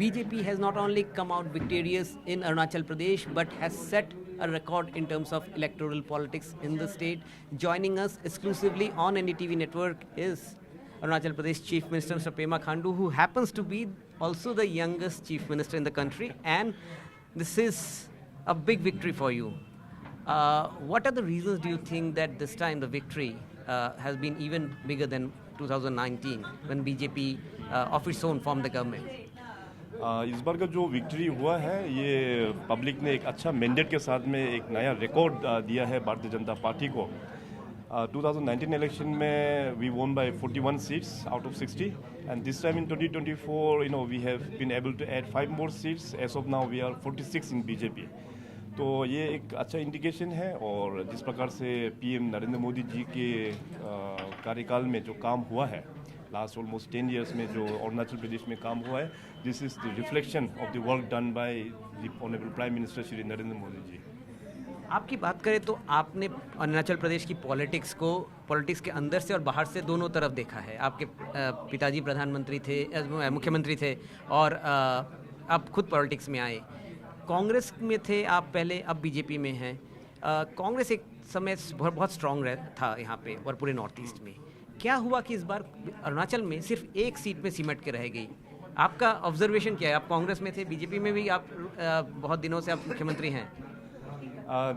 BJP has not only come out victorious in Arunachal Pradesh but has set a record in terms of electoral politics in the state. Joining us exclusively on NDTV network is Arunachal Pradesh Chief Minister Mr. Pema Khandu, who happens to be also the youngest Chief Minister in the country, and this is a big victory for you. What are the reasons do you think that this time the victory has been even bigger than 2019 when BJP of its own formed the government? इस बार का जो victory हुआ है ये public ने एक अच्छा mandate के साथ में एक नया रिकॉर्ड दिया है भारतीय जनता पार्टी को. 2019 इलेक्शन में we won by 41 seats out of 60 and this time in 2024 we have been able to add 5 more seats. As of now we are 46 in BJP. तो ये एक अच्छा इंडिकेशन है. और जिस प्रकार से पीएम नरेंद्र मोदी जी के कार्यकाल में जो काम हुआ है लास्ट ऑलमोस्ट 10 ईयर्स में, जो अरुणाचल प्रदेश में काम हुआ है, this is the reflection of the work done by the honourable prime minister Shri Narendra Modi ji. आपकी बात करें तो आपने अरुणाचल प्रदेश की पॉलिटिक्स के अंदर से और बाहर से दोनों तरफ देखा है. आपके पिताजी प्रधानमंत्री थे, मुख्यमंत्री थे, और आप खुद पॉलिटिक्स में आए. कांग्रेस में थे आप पहले, अब बीजेपी में हैं. कांग्रेस एक समय बहुत स्ट्रांग था यहाँ पे और पूरे नॉर्थ ईस्ट में. क्या हुआ कि इस बार अरुणाचल में सिर्फ एक सीट में सिमट के रह गई? आपका ऑब्जर्वेशन क्या है? आप कांग्रेस में थे, बीजेपी में भी आप बहुत दिनों से आप मुख्यमंत्री हैं.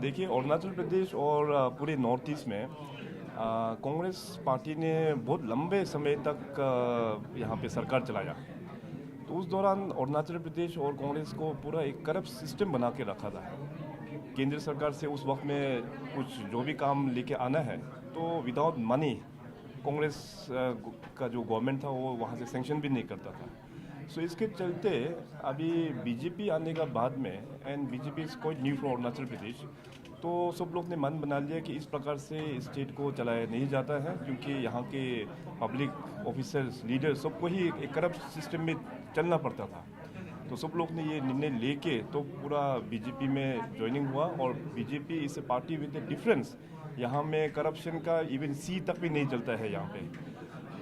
देखिए, अरुणाचल प्रदेश और पूरे नॉर्थ ईस्ट में कांग्रेस पार्टी ने बहुत लंबे समय तक यहाँ पे सरकार चलाया. तो उस दौरान अरुणाचल प्रदेश और कांग्रेस को पूरा एक करप्ट सिस्टम बना के रखा था. केंद्र सरकार से उस वक्त में कुछ जो भी काम लेके आना है तो विदाउट मनी कांग्रेस का जो गवर्नमेंट था वो वहाँ से सेंक्शन भी नहीं करता था. सो इसके चलते अभी बीजेपी आने का बाद में, and BJP is quite new for Arunachal Pradesh, तो सब लोग ने मन बना लिया कि इस प्रकार से स्टेट को चलाया नहीं जाता है, क्योंकि यहाँ के पब्लिक ऑफिसर्स, लीडर्स, सबको ही एक करप्ट सिस्टम में चलना पड़ता था. तो सब लोग ने ये निर्णय लेके तो पूरा बीजेपी में ज्वाइनिंग हुआ. और बीजेपी इस पार्टी विद द डिफरेंस, यहाँ में करप्शन का इवन सी तक भी नहीं चलता है यहाँ पे.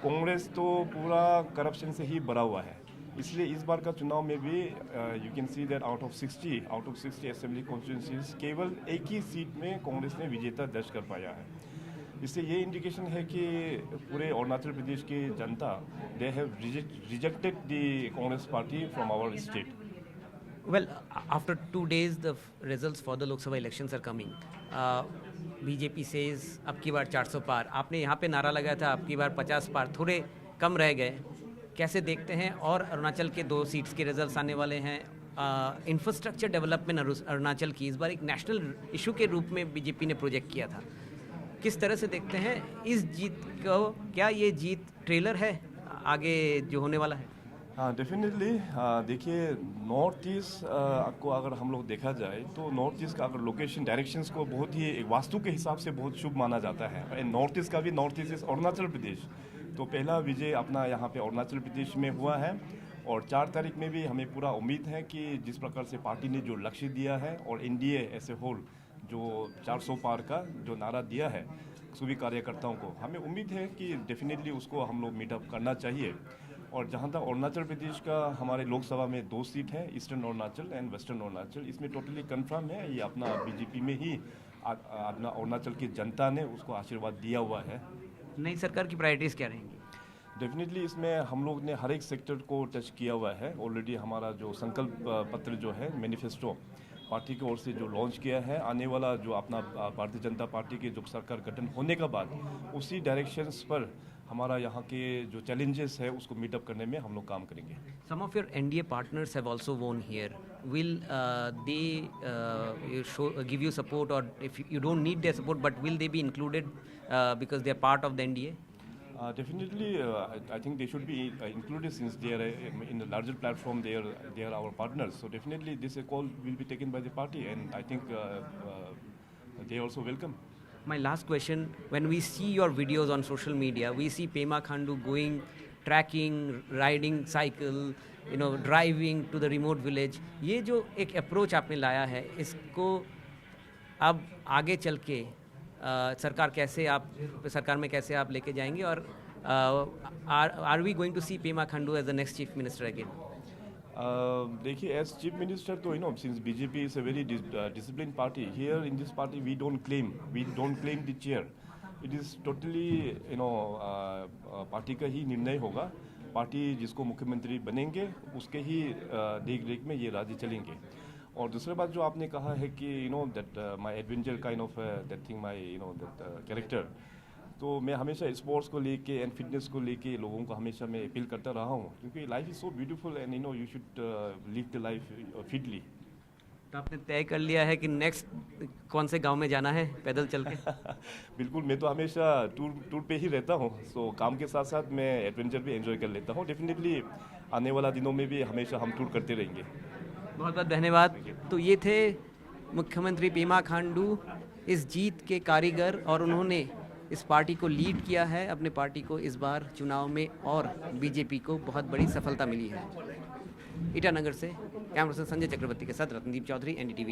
कांग्रेस तो पूरा करप्शन से ही भरा हुआ है. इसलिए इस बार का चुनाव में भी you can see that out of 60 assembly constituencies केवल एक ही सीट में कांग्रेस ने विजेता दर्ज कर पाया है. इससे ये इंडिकेशन है कि पूरे अरुणाचल प्रदेश की जनता, they have rejected the Congress party from our state. Well, after 2 days, the results for the Lok Sabha elections are coming. BJP says अब की बार 400 पार. आपने यहाँ पे नारा लगाया था अब की बार 50 पार, थोड़े कम रह गए. कैसे देखते हैं? और अरुणाचल के 2 सीट्स के रिजल्ट्स आने वाले हैं. इंफ्रास्ट्रक्चर डेवलपमेंट अरुणाचल की इस बार एक नेशनल इशू के रूप में बीजेपी ने प्रोजेक्ट किया था. किस तरह से देखते हैं इस जीत को? क्या ये जीत ट्रेलर है आगे जो होने वाला है? हाँ, डेफिनेटली. देखिए, नॉर्थ ईस्ट को अगर हम लोग देखा जाए तो नॉर्थ ईस्ट का अगर लोकेशन डायरेक्शंस को बहुत ही एक वास्तु के हिसाब से बहुत शुभ माना जाता है. नॉर्थ ईस्ट का भी, north east is Arunachal Pradesh. तो पहला विजय अपना यहाँ पे अरुणाचल प्रदेश में हुआ है. और 4 तारीख में भी हमें पूरा उम्मीद है कि जिस प्रकार से पार्टी ने जो लक्ष्य दिया है और एनडीए एज ए होल जो 400 पार का जो नारा दिया है सभी कार्यकर्ताओं को, हमें उम्मीद है कि डेफिनेटली उसको हम लोग मीटअप करना चाहिए. और जहाँ तक अरुणाचल प्रदेश का, हमारे लोकसभा में 2 सीट है, eastern Arunachal and western Arunachal. इसमें टोटली कंफर्म है, ये अपना बीजेपी में ही अपना अरुणाचल की जनता ने उसको आशीर्वाद दिया हुआ है. नई सरकार की प्रायोरिटीज़ क्या रहेंगी? डेफिनेटली इसमें हम लोग ने हर एक सेक्टर को टच किया हुआ है. ऑलरेडी हमारा जो संकल्प पत्र जो है, मैनिफेस्टो पार्टी की ओर से जो लॉन्च किया है, आने वाला जो अपना भारतीय जनता पार्टी के जो सरकार गठन होने के बाद उसी डायरेक्शंस पर हमारा यहाँ के जो चैलेंजेस है उसको मीटअप करने में हम लोग काम करेंगे. Some of your NDA partners have also won here. Will they give you support, or if you don't need their support, but will they be included because they are part of the NDA? Definitely, I think they should be included since they are in the larger platform. They are our partners. So definitely, this call will be taken by the party, and I think they also welcome. My last question: when we see your videos on social media, we see Pema Khandu going trekking, riding cycle, driving to the remote village. ये जो एक approach आपने लाया है, इसको अब आगे चल के सरकार में कैसे आप लेके जाएंगे? और are we going to see Pema Khandu as the next chief minister again? देखिए, एज चीफ मिनिस्टर तो since BJP is a very discipline party, here in this party we don't claim the chair. It is totally party का ही निर्णय होगा. Party जिसको मुख्यमंत्री बनेंगे उसके ही देख रेख में ये राज्य चलेंगे. और दूसरी बात जो आपने कहा है कि that my adventure kind of that thing, my that character, तो मैं हमेशा स्पोर्ट्स को लेके एंड फिटनेस को लेके लोगों को हमेशा मैं अपील करता रहा हूँ, क्योंकि life is so beautiful and you should live the life fitly. तो आपने तय कर लिया है कि नेक्स्ट कौन से गांव में जाना है पैदल चल के? बिल्कुल, मैं तो हमेशा टूर पे ही रहता हूँ. सो काम के साथ साथ मैं एडवेंचर भी एंजॉय कर लेता हूँ. डेफिनेटली आने वाला दिनों में भी हमेशा हम टूर करते रहेंगे. बहुत बहुत धन्यवाद. तो ये थे मुख्यमंत्री पेमा खांडू, इस जीत के कारीगर, और उन्होंने इस पार्टी को लीड किया है, अपने पार्टी को इस बार चुनाव में, और बीजेपी को बहुत बड़ी सफलता मिली है. ईटानगर से कैमरा पर्सन संजय चक्रवर्ती के साथ रत्नदीप चौधरी, एनडीटीवी.